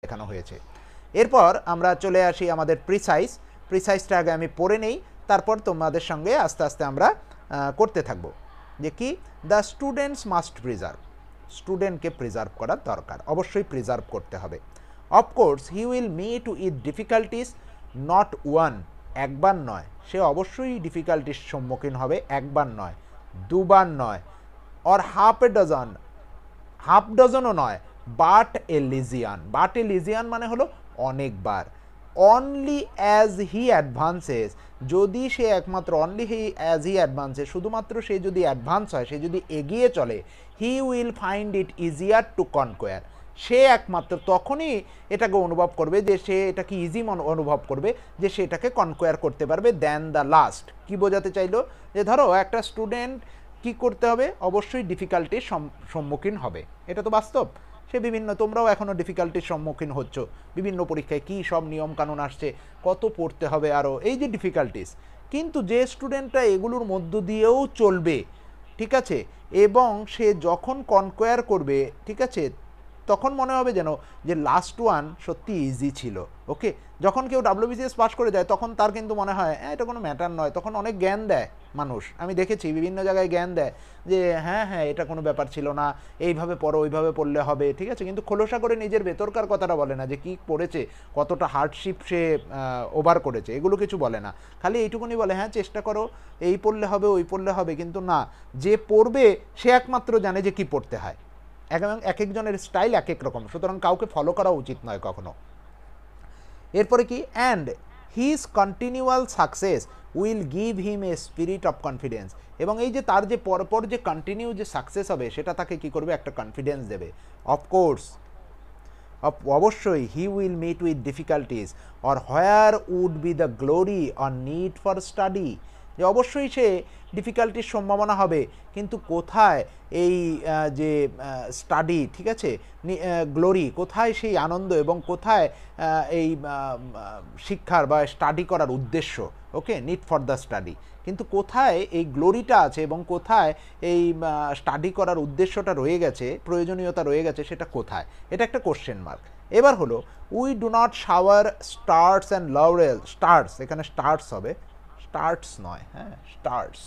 দেখানো হয়েছে। এরপর আমরা চলে আসি আমাদের প্রিসাইজটা আগে আমি পড়ে নেই, তারপর তোমাদের সঙ্গে আস্তে আস্তে আমরা করতে থাকব। যে কি, দ্য স্টুডেন্টস মাস্ট প্রিজার্ভ, স্টুডেন্টকে প্রিজার্ভ করার দরকার, অবশ্যই প্রিজার্ভ করতে হবে। Of course he will meet with difficulties not one, একবার নয়, সে অবশ্যই ডিফিকাল্টির সম্মুখীন হবে, একবার নয়, দুবার নয়, অর হাফ ডজনও নয়, বাট এ লিজিয়ান মানে হলো অনেকবার। অনলি অ্যাজ হি অ্যাডভান্সেস, যদি সে একমাত্র only he as he advances, শুধুমাত্র সে যদি অ্যাডভান্স হয়, সে যদি এগিয়ে চলে, he will find it easier to conquer, সে একমাত্র তখনই এটাকে অনুভব করবে, যে সে এটাকে ইজি অনুভব করবে, যে সে এটাকে কনকোয়ার করতে পারবে দেন দ্য লাস্ট। কি বোঝাতে চাইলো, যে ধরো একটা স্টুডেন্ট কি করতে হবে, অবশ্যই ডিফিকাল্টির সম্মুখীন হবে, এটা তো বাস্তব। সে বিভিন্ন, তোমরাও এখনও ডিফিকাল্টির সম্মুখীন হচ্ছ, বিভিন্ন পরীক্ষায় কী সব নিয়ম কানুন আসছে, কত পড়তে হবে আরও, এই যে ডিফিকাল্টিস। কিন্তু যে স্টুডেন্টটা এগুলোর মধ্য দিয়েও চলবে, ঠিক আছে, এবং সে যখন কনকোয়ার করবে, ঠিক আছে, তখন মনে হবে যেন যে লাস্ট ওয়ান সত্যি ইজি ছিল। ওকে, যখন কেউ WBCS পাস করে যায় তখন তার কিন্তু মনে হয় এটা কোনো ম্যাটার নয়, তখন অনেক জ্ঞান দেয় মানুষ, আমি দেখেছি বিভিন্ন জায়গায় জ্ঞান দেয় যে হ্যাঁ হ্যাঁ এটা কোনো ব্যাপার ছিল না, এইভাবে পড়ো, ওইভাবে পড়লে হবে, ঠিক আছে, কিন্তু খোলসা করে নিজের ভেতরকার কথাটা বলে না, যে কী পড়েছে, কতটা হার্ডশিপ সে ওভার করেছে, এগুলো কিছু বলে না, খালি এইটুকুনি বলে হ্যাঁ চেষ্টা করো, এই পড়লে হবে, ওই পড়লে হবে, কিন্তু না, যে পড়বে সে একমাত্র জানে যে কি পড়তে হয়, এবং এক একজনের স্টাইল এক এক রকম, সুতরাং কাউকে ফলো করা উচিত নয় কখনো। এরপরে কি, and his continual success will give him A spirit of confidence, এবং এই যে তার যে পরপর যে কন্টিনিউ যে সাকসেস হবে, সেটা তাকে কি করবে, একটা কনফিডেন্স দেবে। অফকোর্স, অবশ্যই, he will meet with difficulties or where would be the glory or need for study, যে অবশ্যই সে ডিফিকাল্টির সম্ভাবনা হবে, কিন্তু কোথায় এই যে স্টাডি, ঠিক আছে, গ্লোরি, কোথায় সেই আনন্দ, এবং কোথায় এই শিক্ষার বা স্টাডি করার উদ্দেশ্য, ওকে, নিড ফর দ্য স্টাডি, কিন্তু কোথায় এই গ্লোরিটা আছে এবং কোথায় এই স্টাডি করার উদ্দেশ্যটা রয়ে গেছে, প্রয়োজনীয়তা রয়ে গেছে, সেটা কোথায়, এটা একটা কোশ্চেন মার্ক। এবার হলো, we do not shower stars and laurel, stars, এখানে স্টার্স হবে, স্টার্টস নয়, হ্যাঁ, stars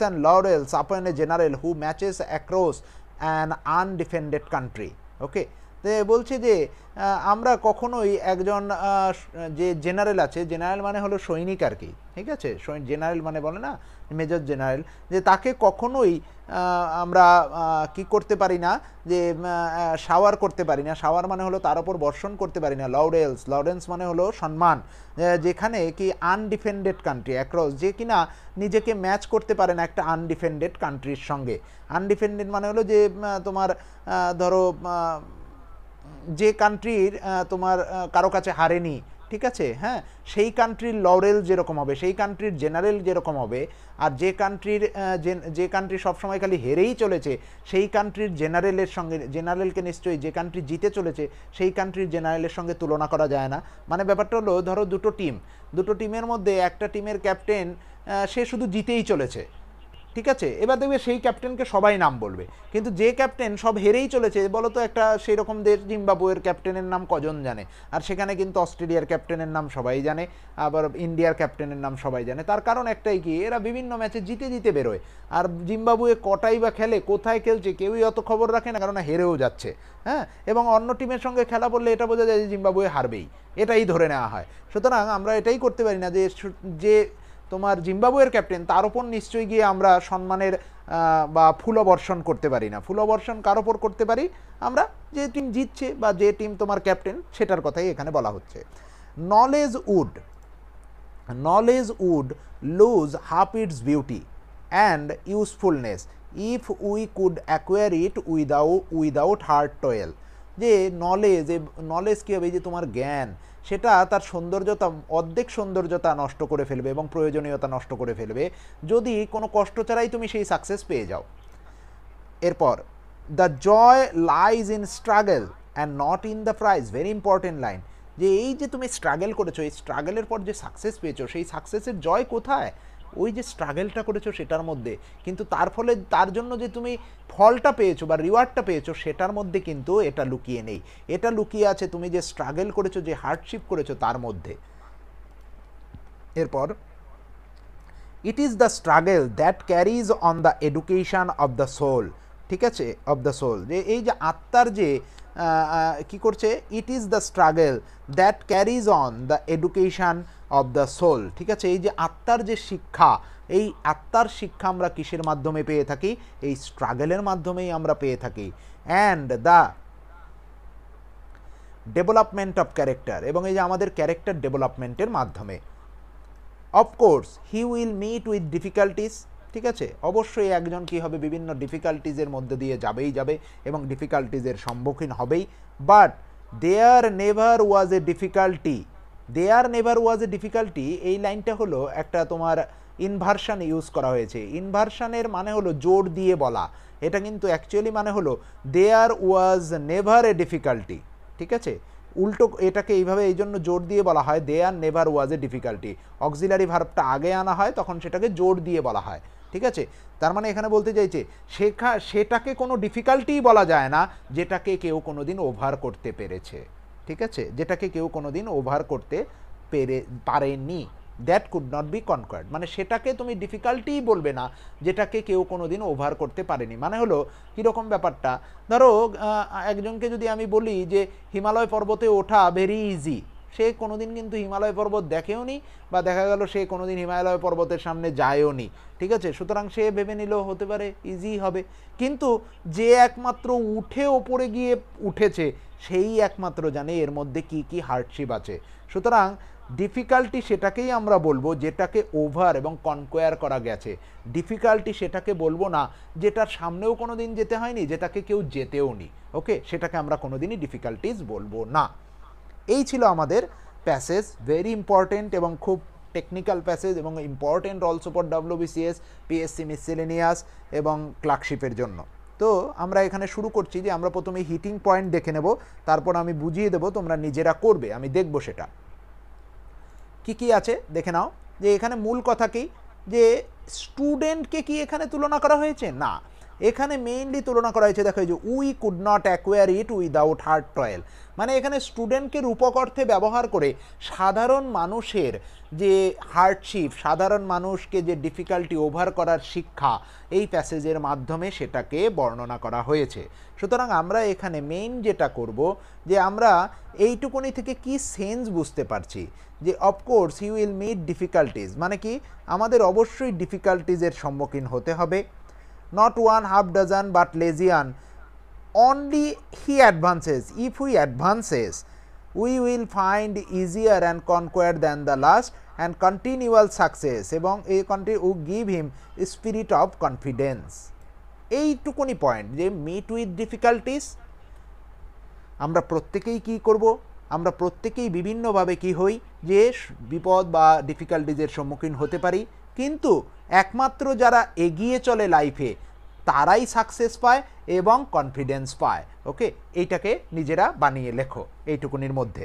and laurels upon a general who marches across an undefended country. Okay, তো বলছে যে আমরা কখনোই একজন যে জেনারেল আছে, জেনারেল মানে হলো সৈনিক আর কি, ঠিক আছে, জেনারেল মানে বলে না মেজর জেনারেল, যে তাকে কখনোই আমরা কি করতে পারি না, যে শাওয়ার করতে পারি না, শাওয়ার মানে হলো তার উপর বর্ষণ করতে পারি না, লরেন্স মানে হলো সম্মান, যেখানে কি আনডিফেন্ডেড কান্ট্রি অ্যাক্রস, যে কিনা নিজেকে ম্যাচ করতে পারে না একটা আনডিফেন্ডেড কান্ট্রির সঙ্গে। আনডিফেন্ডেড মানে হলো যে তোমার ধরো যে কান্ট্রির তোমার কারো কাছে হারেনি, ঠিক আছে, হ্যাঁ, সেই কান্ট্রির লরেল যেরকম হবে, সেই কান্ট্রির জেনারেল যেরকম হবে, আর যে কান্ট্রি সবসময় খালি হেরেই চলেছে, সেই কান্ট্রির জেনারেলের সঙ্গে, জেনারেলকে নিশ্চয়ই যে কান্ট্রি জিতে চলেছে সেই কান্ট্রির জেনারেলের সঙ্গে তুলনা করা যায় না। মানে ব্যাপারটা হলো, ধরো দুটো টিমের মধ্যে একটা টিমের ক্যাপ্টেন সে শুধু জিতেই চলেছে, ঠিক আছে, এবার দেখবে সেই ক্যাপ্টেনকে সবাই নাম বলবে, কিন্তু যে ক্যাপ্টেন সব হেরেই চলেছে, বলো তো একটা সেই রকম দেশ, জিম্বাবুয়ের ক্যাপ্টেনের নাম কজন জানে, আর সেখানে কিন্তু অস্ট্রেলিয়ার ক্যাপ্টেনের নাম সবাই জানে, আবার ইন্ডিয়ার ক্যাপ্টেনের নাম সবাই জানে, তার কারণ একটাই কি, এরা বিভিন্ন ম্যাচে জিতে বেরোয়, আর জিম্বাবুয়ে কটাই বা খেলে, কোথায় খেলছে, কেউই অত খবর রাখে না, কারণ হেরেও যাচ্ছে, হ্যাঁ, এবং অন্য টিমের সঙ্গে খেলা বললে এটা বোঝা যায় যে জিম্বাবুয়ে হারবেই, এটাই ধরে নেওয়া হয়। সুতরাং আমরা এটাই করতে পারি না যে তোমার জিম্বাবুয়ের ক্যাপ্টেন, তার ওপর নিশ্চয়ই গিয়ে আমরা সম্মানের বা ফুলবর্ষণ করতে পারি না। ফুলবর্ষণ কার ওপর করতে পারি আমরা, যে টিম জিতছে বা যে টিম তোমার ক্যাপ্টেন, সেটার কথাই এখানে বলা হচ্ছে। Knowledge would lose half its beauty and usefulness if we could acquire it without hard toil, যে নলেজ কী হবে, যে তোমার জ্ঞান, সেটা তার সৌন্দর্যতা, অর্ধেক সৌন্দর্যতা নষ্ট করে ফেলবে এবং প্রয়োজনীয়তা নষ্ট করে ফেলবে যদি কোনো কষ্ট ছাড়াই তুমি সেই সাকসেস পেয়ে যাও। এরপর, the joy lies in struggle and not in the prize, very important line, যে এই যে তুমি স্ট্রাগল করেছো, এই স্ট্রাগলের পর যে সাকসেস পেয়েছো, সেই সাকসেসের জয় কোথায়, ওই যে স্ট্রাগলটা করেছো সেটার মধ্যে, কিন্তু তার ফলে তার জন্য যে তুমি ফলটা পেয়েছো বা রিওয়ার্ডটা পেয়েছো সেটার মধ্যে কিন্তু এটা লুকিয়ে নেই। এটা লুকিয়ে আছে তুমি যে স্ট্রাগল করেছো, যে হার্ডশিপ করেছো তার মধ্যে। এরপর it is the struggle that carries on the education of the soul. ঠিক আছে, অফ দ্য সোল, যে এই যে আত্মার যে কি করছে, it is the struggle that carries on the education of the soul. ঠিক আছে, এই যে আত্মার যে শিক্ষা, এই আত্মার শিক্ষা আমরা কিসের মাধ্যমে পেয়ে থাকি, এই স্ট্রাগলের মাধ্যমেই আমরা পেয়ে থাকি। And the development of character, এবং এই যে আমাদের ক্যারেক্টার ডেভেলপমেন্টের মাধ্যমে। Of course he will meet with difficulties. ঠিক আছে, অবশ্যই একজন কি হবে, বিভিন্ন ডিফিকাল্টিজের মধ্যে দিয়ে যাবে এবং ডিফিকাল্টিজের সম্মুখীন হবেই। But there never was a difficulty, there never was a difficulty, এই লাইনটা হলো একটা তোমার ইনভার্সান ইউজ করা হয়েছে। ইনভার্সানের মানে হলো জোর দিয়ে বলা, এটা কিন্তু অ্যাকচুয়ালি মানে হলো দেয়ার ওয়াজ নেভার এ ডিফিকাল্টি। ঠিক আছে, উল্টো এটাকে এইভাবে এই জন্য জোর দিয়ে বলা হয়, there never was a difficulty. Auxiliary ভার্বটা আগে আনা হয়, তখন সেটাকে জোর দিয়ে বলা হয়। ঠিক আছে, তার মানে এখানে বলতে চাইছে সেটাকে কোনো ডিফিকাল্টিই বলা যায় না যেটাকে কেউ কোনোদিন ওভার করতে পেরেছে। ঠিক আছে, যেটাকে কেউ কোনোদিন ওভার করতে পারেনি। That could not be conquered, মানে সেটাকে তুমি ডিফিকাল্টিই বলবে না যেটাকে কেউ কোনোদিন ওভার করতে পারেনি। মানে হলো কীরকম ব্যাপারটা, ধরো একজনকে যদি আমি বলি যে হিমালয় পর্বতে ওঠা ভেরি ইজি, সে কোনোদিন কিন্তু হিমালয় পর্বত দেখেও নি, বা দেখা গেল সে কোনোদিন হিমালয় পর্বতের সামনে যায়ও নি। ঠিক আছে, সুতরাং সে ভেবে নিল হতে পারে ইজি হবে, কিন্তু যে একমাত্র উঠে ওপরে গিয়ে উঠেছে সেই একমাত্র জানে এর মধ্যে কি কি হার্ডশিপ আছে। সুতরাং ডিফিকাল্টি সেটাকেই আমরা বলবো যেটাকে ওভার এবং কনকোয়ার করা গেছে। ডিফিকাল্টি সেটাকে বলবো না যেটার সামনেও কোনো দিন যেতে হয়নি, যেটাকে কেউ যেতেও নি। ওকে, সেটাকে আমরা কোনো দিনই ডিফিকাল্টিজ বলবো না। এই ছিল আমাদের প্যাসেজ, ভেরি ইম্পর্টেন্ট এবং খুব টেকনিক্যাল প্যাসেজ, এবং important also for WBCS, PSC miscellaneous এবং ক্লার্কশিপের জন্য। তো আমরা এখানে শুরু করছি যে আমরা প্রথমে হিটিং পয়েন্ট দেখে নেব, তারপর আমি বুঝিয়ে দেবো, তোমরা নিজেরা করবে, আমি দেখব সেটা কি কি আছে দেখে নাও। যে এখানে মূল কথা কি, যে স্টুডেন্টকে কি এখানে তুলনা করা হয়েছে, না, এখানে মেইনলি তুলনা করা হয়েছে, দেখো এই যে we could not acquire it without hard toil, মানে এখানে স্টুডেন্টকে রূপক অর্থে ব্যবহার করে সাধারণ মানুষের যে হার্ডশিপ, সাধারণ মানুষকে যে ডিফিকাল্টি ওভার করার শিক্ষা, এই প্যাসেজের মাধ্যমে সেটাকে বর্ণনা করা হয়েছে। সুতরাং আমরা এখানে মেইন যেটা করব, যে আমরা এইটুকুনি থেকে কি সেন্স বুঝতে পারছি, যে of course you will meet difficulties, মানে কি আমাদের অবশ্যই ডিফিকাল্টিজের সম্মুখীন হতে হবে। Not one half dozen but legion, only he advances, if we advances we will find easier and conquer than the last and continual success, এবং এই give him spirit of confidence। এইটুকুনি পয়েন্ট, যে meet with difficulties, আমরা প্রত্যেকেই কি করব, আমরা প্রত্যেকেই বিভিন্নভাবে কি হই, যে বিপদ বা ডিফিকাল্টিজের সম্মুখীন হতে পারি, কিন্তু একমাত্র যারা এগিয়ে চলে লাইফে তারাই সাকসেস পায় এবং কনফিডেন্স পায়। ওকে, এইটাকে নিজেরা বানিয়ে লেখো এইটুকুনির মধ্যে,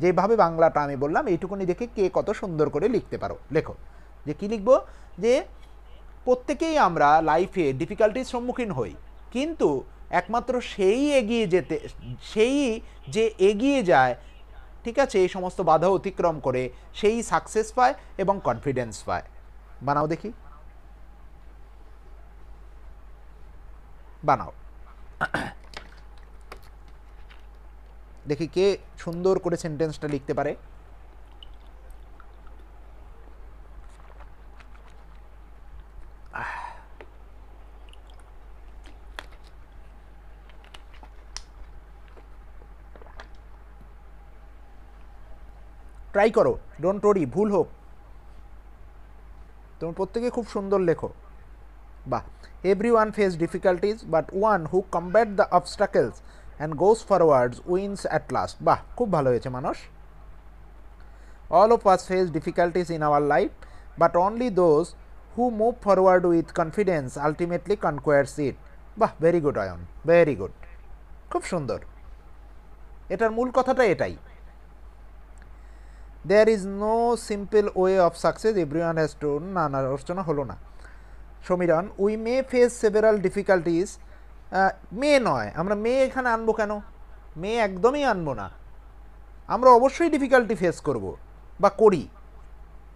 যেভাবে বাংলাটা আমি বললাম এইটুকুনি দেখে কে কত সুন্দর করে লিখতে পারো লেখো। যে কি লিখবো, যে প্রত্যেকেই আমরা লাইফে ডিফিকাল্টির সম্মুখীন হই, কিন্তু একমাত্র সেই যে এগিয়ে যায়, ঠিক আছে, এই সমস্ত বাধা অতিক্রম করে সেই সাকসেস পায় এবং কনফিডেন্স পায়। বানাও দেখি, বানাও দেখি কে সুন্দর করে সেন্টেন্সটা লিখতে পারে। ট্রাই করো, ডোন্ট ওরি, ভুল হোক, তুমি প্রত্যেকে খুব সুন্দর লেখো। বাহ, everyone face difficulties but one who combat the obstacles and goes forwards wins at last। বাহ, খুব ভালো হয়েছে মানুষ। all of us face difficulties in our life but only those who move forward with confidence ultimately conquers it। বাহ, very good Ayan, very good, খুব সুন্দর। এটার মূল কথাটা এটাই। There is no simple way of success, everyone has to, না না রচনা হলো না। Samiran, we may face several difficulties, may নয়, আমরা মে এখানে আনবো কেন? মে একদমই আনবো না, আমরা অবশ্যই ডিফিকাল্টি ফেস করব বা করি,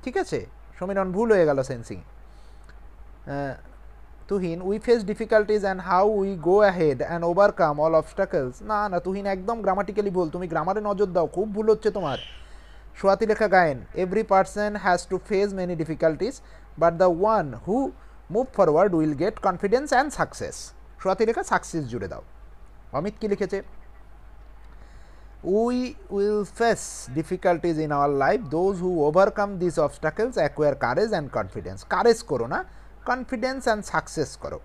ঠিক আছে। সমীরণ ভুল হয়ে গেল sensing. Tuhin, we face difficulties and how we go ahead and overcome all obstacles, না না তুহিন একদম গ্রামাটিক্যালি ভুল, তুমি গ্রামারে নজর দাও, খুব ভুল হচ্ছে তোমার। সোয়াতি লেখা Gayen, every person has to face many difficulties but the one who move forward will get confidence and success. Swati লেখা সাকসেস জুড়ে দাও। অমিত কি লিখেছে? We will face difficulties in our life, those who overcome this obstacles acquire courage and confidence. Courage করো না, confidence and success করো।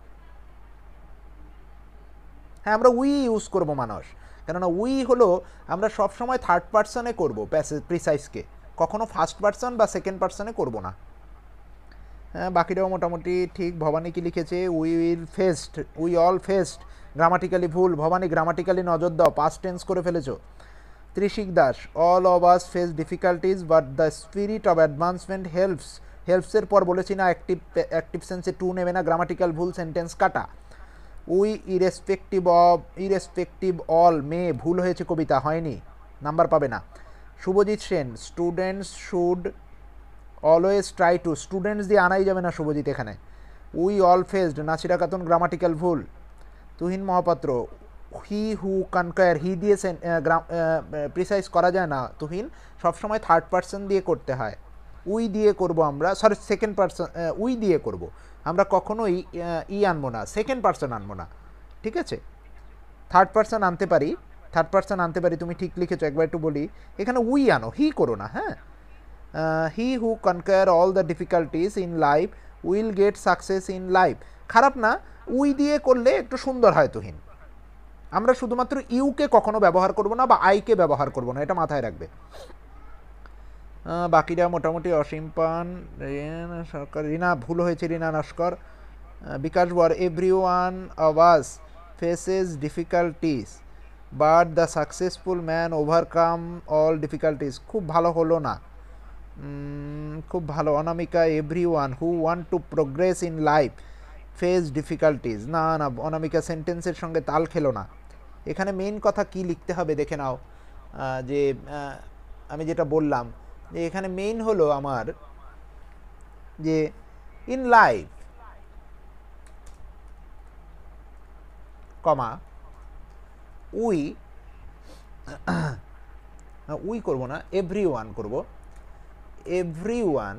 হ্যাঁ, আমরা উই ইউজ করবো মানুষ, কেননা উই হলো আমরা সবসময় থার্ড পার্সনে করবো প্রিসাইজকে, কখনো ফার্স্ট পার্সন বা সেকেন্ড পার্সনে করবো না। হ্যাঁ, বাকিটাও মোটামুটি ঠিক। ভবানী কি লিখেছে? We will faced, we all faced, grammatically ভুল। ভবানী গ্রামাটিক্যালি নজর দাও, পাস্ট টেন্স করে ফেলেছো। Trishik Das, all of us face difficulties but the spirit of advancement helps. হেল্পসের পর বলেছি না অ্যাক্টিভ সেন্সে টু নেবে না, গ্রামাটিক্যাল ভুল, সেন্টেন্স কাটা। উই ইরেসপেক্টিভ অল, মে ভুল হয়েছে, কবিতা হয়নি, নাম্বার পাবে না। Subhajit Sen, students should always try to, students দিয়ে আনাই যাবে না শুভজিৎ এখানে। We all faced, Nasira Khatun grammatical ভুল। তুহিন মহাপাত্র, হি হু কনকায়ার, হি দিয়ে প্রিসাইজ করা যায় না তুহিন, সবসময় থার্ড পার্সন দিয়ে করতে হয়। উই দিয়ে করব আমরা, সরি সেকেন্ড পার্সন, উই দিয়ে করব আমরা, কখনোই ই আনবো না, সেকেন্ড পার্সন আনবো না, ঠিক আছে। থার্ড পার্সন আনতে পারি, থার্ড পার্সন আনতে পারি, তুমি ঠিক লিখেছো, একবার একটু বলি, এখানে উই আনো, হি করো না। হ্যাঁ, he who conquer all the difficulties in life will get success in life, খারাপ না, উই দিয়ে করলে একটু সুন্দর হয় তুহিন। আমরা শুধুমাত্র ইউকে কখনো ব্যবহার করব না বা আইকে ব্যবহার করব না, এটা মাথায় রাখবে। বাকিরা মোটামুটি অসীম পান, সরকার, রিনা ভুল হয়েছে, রিনা Naskar. Bikash Bar, every one of us faces difficulties but the successful man overcome all difficulties, খুব ভালো হলো না, খুব ভালো। Anamika, every one who want to progress in life face difficulties, না না অনামিকা সেন্টেন্সের সঙ্গে তাল খেলো না। এখানে মেইন কথা কি লিখতে হবে দেখে নাও, যে আমি যেটা বললাম যে এখানে মেইন হলো আমার যে in life, comma we, we করবো না, এভরি ওয়ান করবো, every one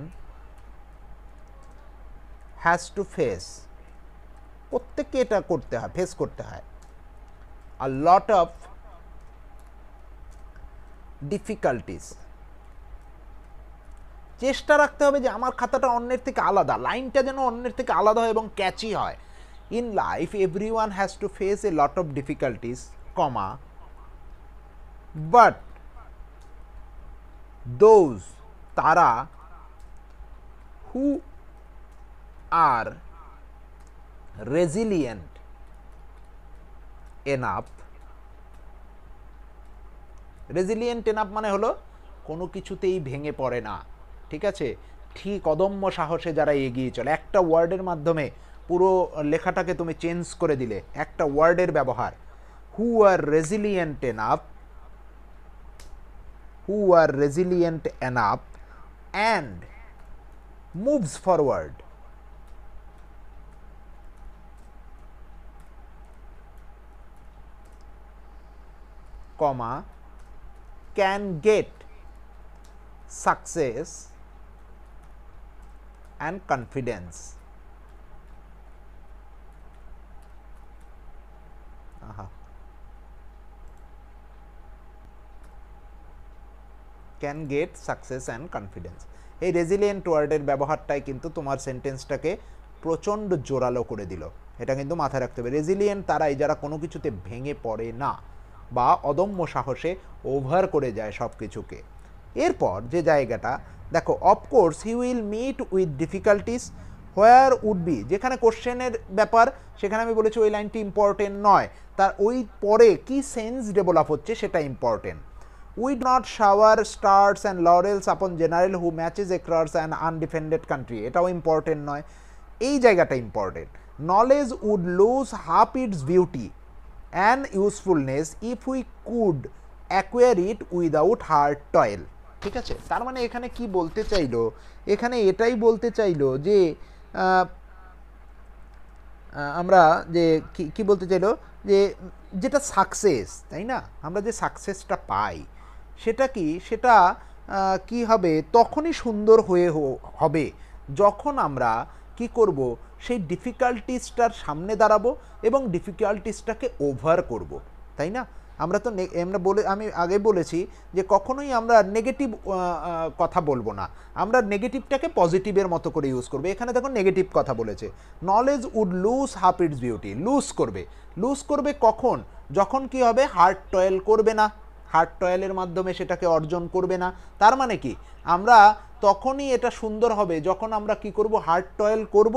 has to face, প্রত্যেককে এটা করতে হয়, ফেস করতে হয়, আ লট অফ ডিফিকাল্টিস। চেষ্টা রাখতে হবে যে আমার খাতাটা অন্যের থেকে আলাদা, লাইনটা যেন অন্যের থেকে আলাদা হয় এবং ক্যাচি হয়। In life every one has to face a lot of difficulties, comma but those, তারা, হু are resilient enough, resilient enough মানে হলো কোনো কিছুতেই ভেঙে পড়ে না, ঠিক আছে, ঠিক অদম্য সাহসে যারা এগিয়ে চলে। একটা ওয়ার্ডের মাধ্যমে পুরো লেখাটাকে তুমি চেঞ্জ করে দিলে, একটা ওয়ার্ডের ব্যবহার। Who are resilient enough, who are resilient enough and moves forward, comma can get success and confidence. Can get success and confidence, এই রেজিলিয়েন্ট ওয়ার্ডের ব্যবহারটাই কিন্তু তোমার সেন্টেন্সটাকে প্রচণ্ড জোরালো করে দিল, এটা কিন্তু মাথায় রাখতে হবে। রেজিলিয়েন্ট তারাই যারা কোনো কিছুতে ভেঙে পড়ে না বা অদম্য সাহসে ওভার করে যায় সব কিছুকে। এরপর যে জায়গাটা দেখো, of course he will meet with difficulties where would be, যেখানে কোশ্চেনের ব্যাপার সেখানে আমি বলেছি ওই লাইনটি ইম্পর্টেন্ট নয়, তার ওই পরে কি সেন্স ডেভেলপ হচ্ছে সেটা important. We do not shower stars and laurels upon general who marches across an undefended country, এটাও ইম্পর্টেন্ট নয়, এই জায়গাটা important. Knowledge would lose half its beauty and usefulness if we could acquire it without hard toil. ঠিক আছে, তার মানে এখানে কি বলতে চাইলো, এখানে এটাই বলতে চাইলো যে আমরা যে কি বলতে চাইলো যে যেটা সাকসেস, তাই না, আমরা যে সাকসেসটা পাই সেটা কি, সেটা কি হবে, তখনই সুন্দর হয়ে হবে যখন আমরা কি করব, সেই ডিফিকাল্টিসটার সামনে দাঁড়াবো এবং ডিফিকাল্টিসটাকে ওভার করব, তাই না। আমরা তো আমি আগে বলেছি যে কখনোই আমরা নেগেটিভ কথা বলবো না, আমরা নেগেটিভটাকে পজিটিভের মতো করে ইউজ করবো। এখানে দেখো নেগেটিভ কথা বলেছে, knowledge would lose half its beauty, lose করবে কখন, যখন কি হবে, হার্ড টয়েল করবে না, হার্ড টয়েলের মাধ্যমে সেটাকে অর্জন করবে না। তার মানে কি, আমরা তখনই এটা সুন্দর হবে যখন আমরা কি করব, হার্ড টয়েল করব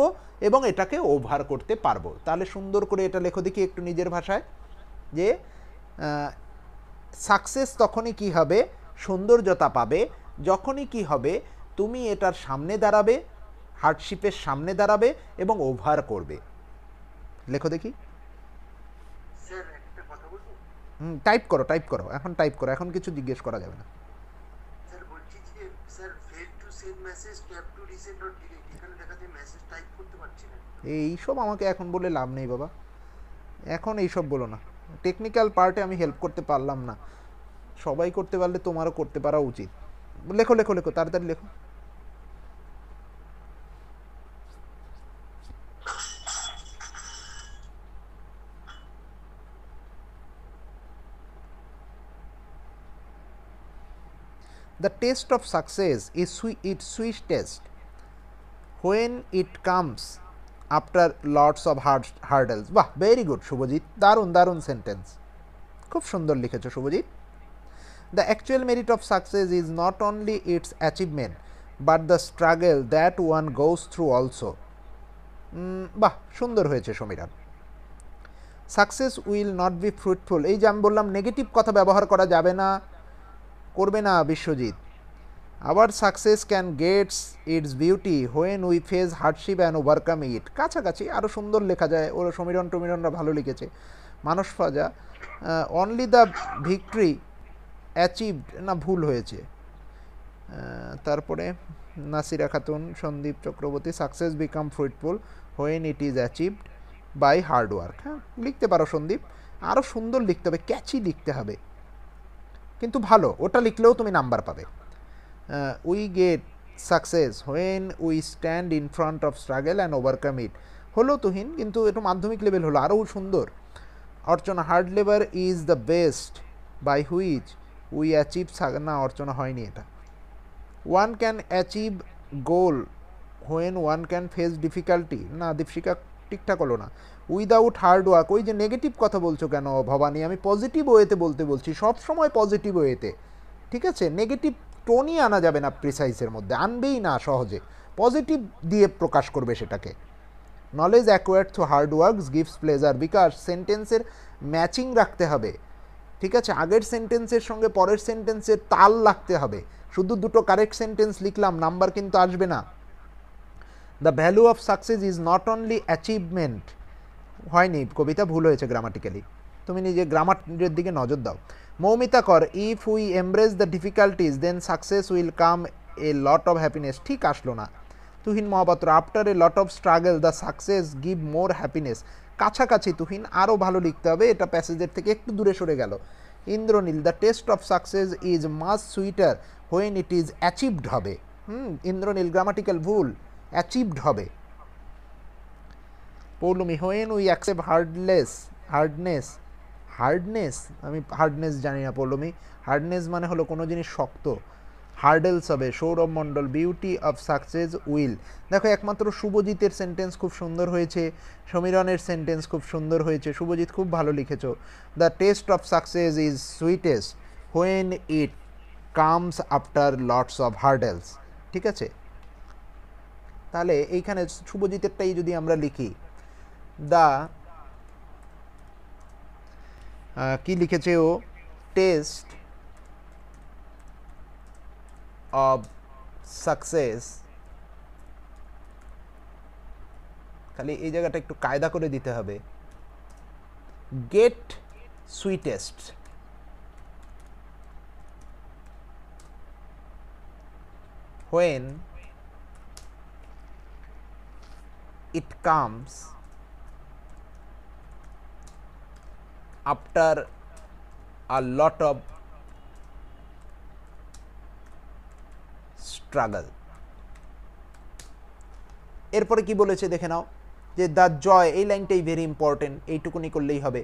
এবং এটাকে ওভার করতে পারবো। তাহলে সুন্দর করে এটা লেখো দেখি একটু নিজের ভাষায়, যে সাকসেস তখনই কি হবে, সৌন্দর্যতা পাবে যখনই কি হবে, তুমি এটার সামনে দাঁড়াবে, হার্ডশিপের সামনে দাঁড়াবে এবং ওভার করবে। লেখো দেখি। টাইপ করো এখন, টাইপ করো এখন, কিছু জিজ্ঞেস করা যাবে না। এইসব আমাকে এখন বলে লাভ নেই বাবা, এখন এইসব বলো না, টেকনিক্যাল পার্টে আমি হেল্প করতে পারলাম না, সবাই করতে পারলে তোমারও করতে পারা উচিত। লেখো লেখো লেখো, তাড়াতাড়ি লেখো। The taste of success is its sweetest when it comes after lots of hurdles. বাহ, ভেরি গুড শুভজিৎ, দারুণ দারুণ সেন্টেন্স, খুব সুন্দর লিখেছো Subhajit. The actual merit of success is not only its achievement but the struggle that one goes through also. বাহ, সুন্দর হয়েছে Samiran. Success will not be fruitful, এই যে আমি বললাম নেগেটিভ কথা ব্যবহার করা যাবে না, করবে না বিশ্বজিৎ। আবার success can gets its beauty when we face hardship and overcome it, কাছাকাছি আরও সুন্দর লেখা যায়, ওরা সমীরণ টমিরনরা ভালো লিখেছে। মানস ফাজা, অনলি দ্য ভিক্টরি অ্যাচিভড, না ভুল হয়েছে। তারপরে Nasira Khatun, Sandip Chakraborty, success become fruitful when it is achieved by hard work. হ্যাঁ, লিখতে পারো সন্দীপ, আরও সুন্দর লিখতে হবে, ক্যাচি লিখতে হবে, কিন্তু ভালো, ওটা লিখলেও তুমি নাম্বার পাবে। We get success when we stand in front of struggle and overcome it, হলো তুহিন, কিন্তু একটু মাধ্যমিক লেভেল হলো, আরও সুন্দর। Archana, hard labour is the best by which we achieve, না অর্চনা হয়নি এটা। One can achieve goal when one can face difficulty, না দীপশিকা ঠিকঠাক হলো না। উইদাউট হার্ড ওয়ার্ক, ওই যে নেগেটিভ কথা বলছো কেন ভবানী, আমি পজিটিভ ওয়েতে বলছি, সব সময় পজিটিভ ওয়েতে, ঠিক আছে, নেগেটিভ টোনই আনা যাবে না, প্রিসাইসের মধ্যে আনবেই না সহজে, পজিটিভ দিয়ে প্রকাশ করবে সেটাকে। Knowledge acquired through hard works gives pleasure, Bikash সেন্টেন্সের ম্যাচিং রাখতে হবে, ঠিক আছে, আগের সেন্টেন্সের সঙ্গে পরের সেন্টেন্সের তাল লাগতে হবে, শুধু দুটো কারেক্ট সেন্টেন্স লিখলাম নাম্বার কিন্তু আসবে না। The value of success is not only achievement, হয়নি, কবিতা ভুল হয়েছে গ্রামাটিক্যালি, তুমি নিজে গ্রামারের দিকে নজর দাও। Moumita Kar, if we embrace the difficulties then success will come a lot of happiness, ঠিক আসলো না। Tuhin Mahapatra, after a lot of struggle the success give more happiness, কাছাকাছি তুহিন, আরও ভালো লিখতে হবে, এটা প্যাসেজের থেকে একটু দূরে সরে গেল। Indranil, the test of success is much sweeter when it is achieved হবে, ইন্দ্রনীল গ্রামাটিক্যাল ভুল, অ্যাচিভড হবে। Poulami, when we accept hardness, আমি হার্ডনেস জানি না পৌলমি, হার্ডনেস মানে হলো কোনো জিনিস শক্ত, হার্ডেলস হবে। সৌরভ মণ্ডল, বিউটি অফ সাকসেস উইল, দেখো একমাত্র শুভজিতের সেন্টেন্স খুব সুন্দর হয়েছে, সমীরণের সেন্টেন্স খুব সুন্দর হয়েছে, শুভজিৎ খুব ভালো লিখেছো। The test of success is sweetest when it comes after lots of hurdles, ঠিক আছে। তাহলে এইখানে শুভজিতেরটাই যদি আমরা লিখি, দ্য কি লিখেছে ও, টেস্ট of success, খালি এই জায়গাটা একটু কায়দা করে দিতে হবে, get sweetest, when it comes after a lot of struggle. এরপরে কি বলেছে দেখে নাও, যে দ্য জয়, এই লাইনটাই ভেরি ইম্পর্টেন্ট, এইটুকুনি করলেই হবে।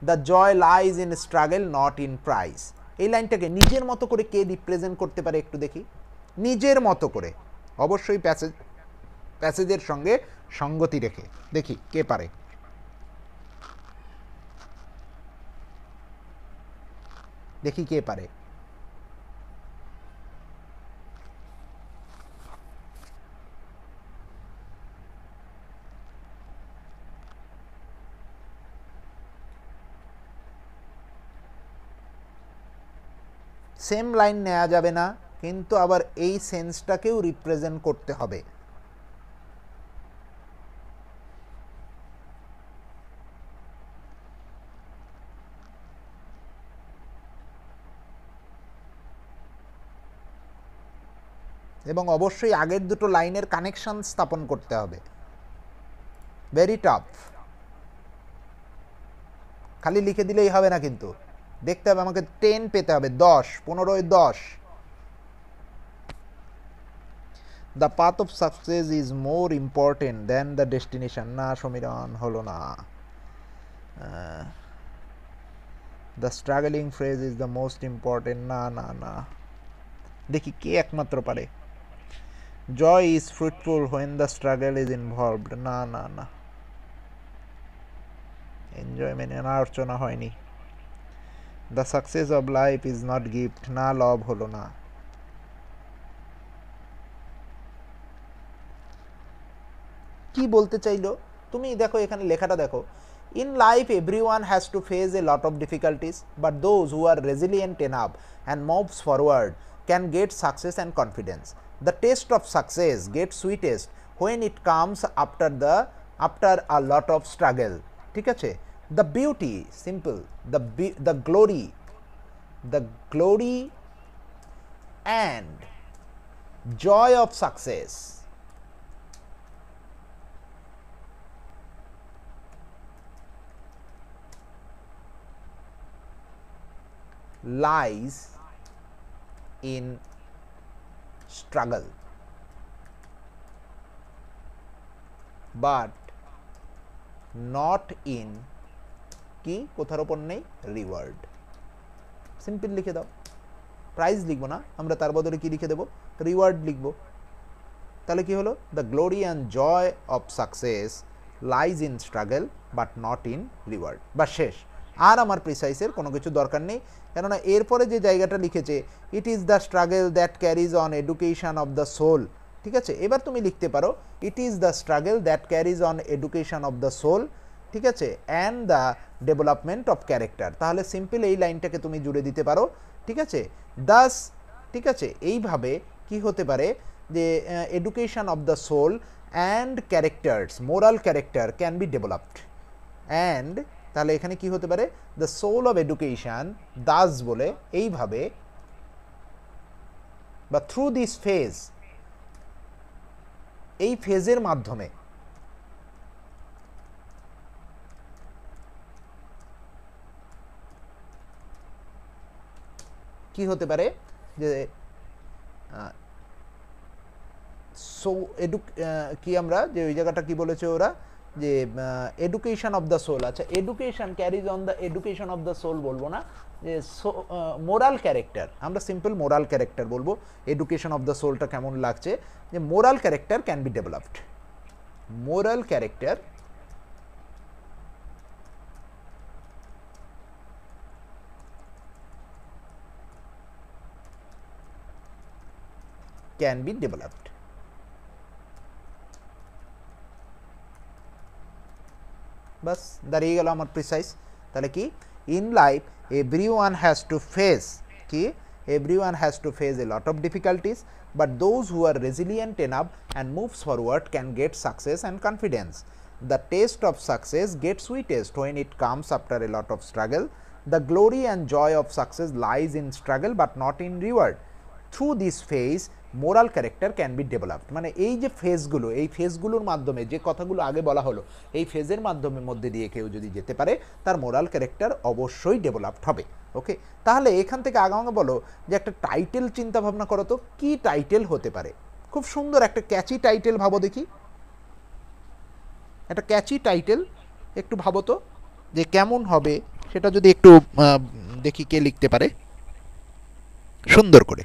The joy lies in struggle not in prize. এই লাইনটাকে নিজের মতো করে কে রিপ্রেজেন্ট করতে পারে একটু দেখি, নিজের মতো করে, অবশ্যই প্যাসেজের সঙ্গে সঙ্গতি রেখে, দেখি কে পারে। দেখি কে পারে। সেম লাইন নেওয়া যাবে না, কিন্তু আবার এই সেন্সটাকেও রিপ্রেজেন্ট করতে হবে। এবং অবশ্যই আগের দুটো লাইনের কানেকশন স্থাপন করতে হবে। ভেরি টাফ, খালি লিখে দিলেই হবে না, কিন্তু দেখতে হবে, আমাকে 10 পেতে হবে, 10, 15 10। The path of success is more important than the destination. না সমীরণ, হলো না। The struggling phrase is the most important. না না না, দেখি কে একমাত্র পারে। Joy is fruitful when the struggle is involved. না না না, এনজয়মেন্ট অর্চনা হয়নি। The success of life is not gift. না, লভ হলো না। কি বলতে চাইলো তুমি দেখো, এখানে লেখাটা দেখো, in life everyone has to face a lot of difficulties, but those who are resilient enough and moves forward can get success and confidence. The test of success get sweetest when it comes after a lot of struggle. ঠিক আছে, the beauty, simple, the glory and joy of success lies in struggle, but not in কি, কোথার ওপর নেই, reward. Simple লিখে দাও, prize লিখবো না আমরা, তার বদলে কি লিখে দেবো, রিওয়ার্ড লিখবো। তাহলে কি হলো, the glory and joy of success lies in struggle but not in reward. বা শেষ, আর আমার প্রিসাইসের কোনো কিছু দরকার নেই, কেননা এরপরে যে জায়গাটা লিখেছে, it is the struggle that carries on education of the soul. ঠিক আছে, এবার তুমি লিখতে পারো, it is the struggle that carries on education of the soul, ঠিক আছে, and the development of character. তাহলে সিম্পল এই লাইনটাকে তুমি জুড়ে দিতে পারো। ঠিক আছে, দাস, ঠিক আছে, এইভাবে কি হতে পারে, যে education of the soul and characters, moral character can be developed and, তাহলে এখানে কি হতে পারে, দ্য সোল অফ এডুকেশন, দাস বলে এইভাবে, বা থ্রু দিস ফেজ, এই ফেজের মাধ্যমে কি হতে পারে, যে কি আমরা যে ওই জায়গাটা কি বলেছে ওরা, যে এডুকেশন অফ দ্য সোল। আচ্ছা, education carries on the education of the soul বলবো না, যে মোরাল ক্যারেক্টার, আমরা সিম্পল মোরাল ক্যারেক্টার বলবো। এডুকেশন অফ দ্য সোলটা কেমন লাগছে, যে moral character can be developed, moral character can be developed. বাস দাঁড়িয়ে গেল আমার প্রিসাইজ। তাহলে কি, in life everyone has to face কি, Everyone has to face a lot of difficulties, but those who are resilient enough and moves forward can get success and confidence. The taste of success gets sweetest when it comes after a lot of struggle. The glory and joy of success lies in struggle but not in reward. Through this phase moral character can be developed, মানে এই যে ফেজগুলো, এই ফেজগুলোর মাধ্যমে যে কথাগুলো আগে বলা হলো, এই ফেজের মাধ্যমে মধ্যে দিয়ে কেউ যদি যেতে পারে তার মোরাল ক্যারেক্টার অবশ্যই ডেভেলপড হবে। ওকে, তাহলে এখান থেকে আগামে বলো যে একটা টাইটেল চিন্তা ভাবনা করো তো, কি টাইটেল হতে পারে? খুব সুন্দর একটা ক্যাচি টাইটেল ভাবো দেখি, একটা ক্যাচি টাইটেল একটু ভাবো তো যে কেমন হবে, সেটা যদি একটু দেখি কে লিখতে পারে সুন্দর করে।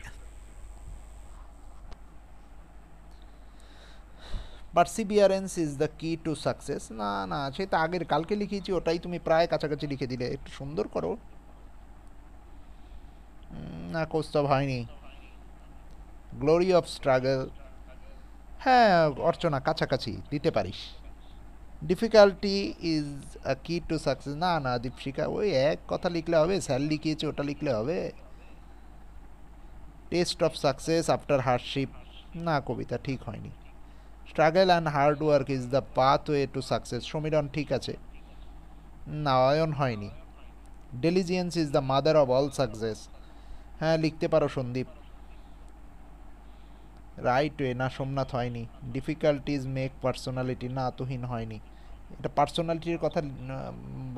পারসিভিয়ারেন্স ইজ দ্য কি টু সাকসেস, না না সেটা আগের কালকে লিখেছি, ওটাই তুমি প্রায় কাছাকাছি লিখে দিলে, একটু সুন্দর করো না, কৌস্তব হয়নি। গ্লোরি অফ স্ট্রাগল, হ্যাঁ অর্চনা কাছাকাছি দিতে পারিস। ডিফিকাল্টি ইজ আ কি টু সাকসেস, না না দীপশিকা ওই এক কথা লিখলে হবে, স্যার লিখিয়েছে ওটা লিখলে হবে। Test of success after hardship, না কবিতা ঠিক হয়নি। Struggle and hard work is the pathway to success, Samiran ঠিক আছে, না অয়ন হয়নি। Diligence is the mother of all success, হ্যাঁ লিখতে পারো সন্দীপ। রাইট ওয়ে, না সোমনাথ হয়নি। ডিফিকাল্টিজ মেক পার্সোনালিটি, না তুহিন হয়নি। এটা পার্সোনালিটির কথা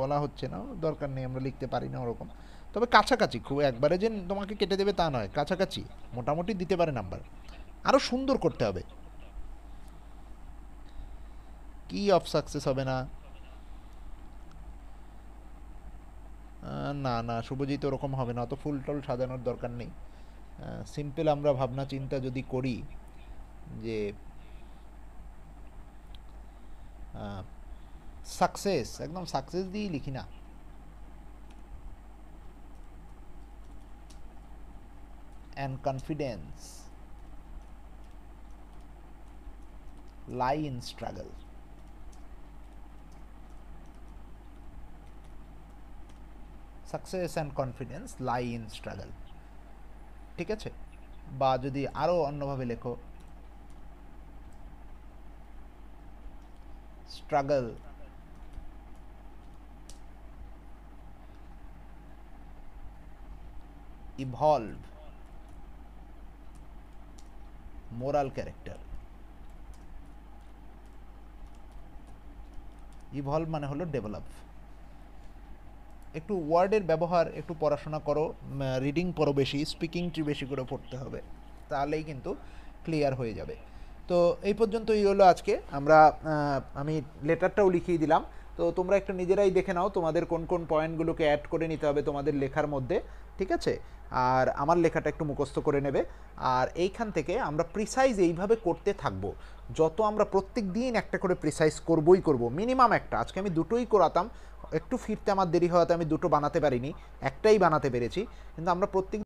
বলা হচ্ছে না, দরকার নেই, আমরা লিখতে পারি না ওরকম, তবে কাছাকাছি, খুব একবারে যে তোমাকে কেটে দেবে তা নয়, কাছাকাছি মোটামুটি দিতে পারে নাম্বার, আরও সুন্দর করতে হবে। কি অফ সাকসেস হবে না, না না শুভজিৎ ওরকম হবে না, অত ফুল টল সাজানোর দরকার নেই। সিম্পল আমরা ভাবনা চিন্তা যদি করি যে সাকসেস, একদম সাকসেস দিয়েই লিখি না, and confidence lie in struggle. Success and confidence lie in struggle, ঠিক আছে? বা যদি আরও অন্যভাবে লেখো, struggle evolve moral character. Evolve মানে হলো ডেভেলপ। একটু ওয়ার্ডের ব্যবহার একটু পড়াশোনা করো, রিডিং পড়ো বেশি, স্পিকিংটি বেশি করে পড়তে হবে, তাহলেই কিন্তু ক্লিয়ার হয়ে যাবে। তো এই পর্যন্তই হলো আজকে, আমি লেটারটাও লিখিয়ে দিলাম, তো তোমরা একটু নিজেরাই দেখে নাও তোমাদের কোন কোন পয়েন্টগুলোকে অ্যাড করে নিতে হবে তোমাদের লেখার মধ্যে, ঠিক আছে? আর আমার লেখাটা একটু মুখস্থ করে নেবে। আর এইখান থেকে আমরা প্রিসাইজ এইভাবে করতে থাকবো, যত আমরা প্রত্যেক দিন একটা করে প্রিসাইজ করবই করব, মিনিমাম একটা। আজকে আমি দুটোই করাতাম, একটু ফিরতে আমার দেরি হওয়াতে আমি দুটো বানাতে পারিনি, একটাই বানাতে পেরেছি, কিন্তু আমরা প্রত্যেক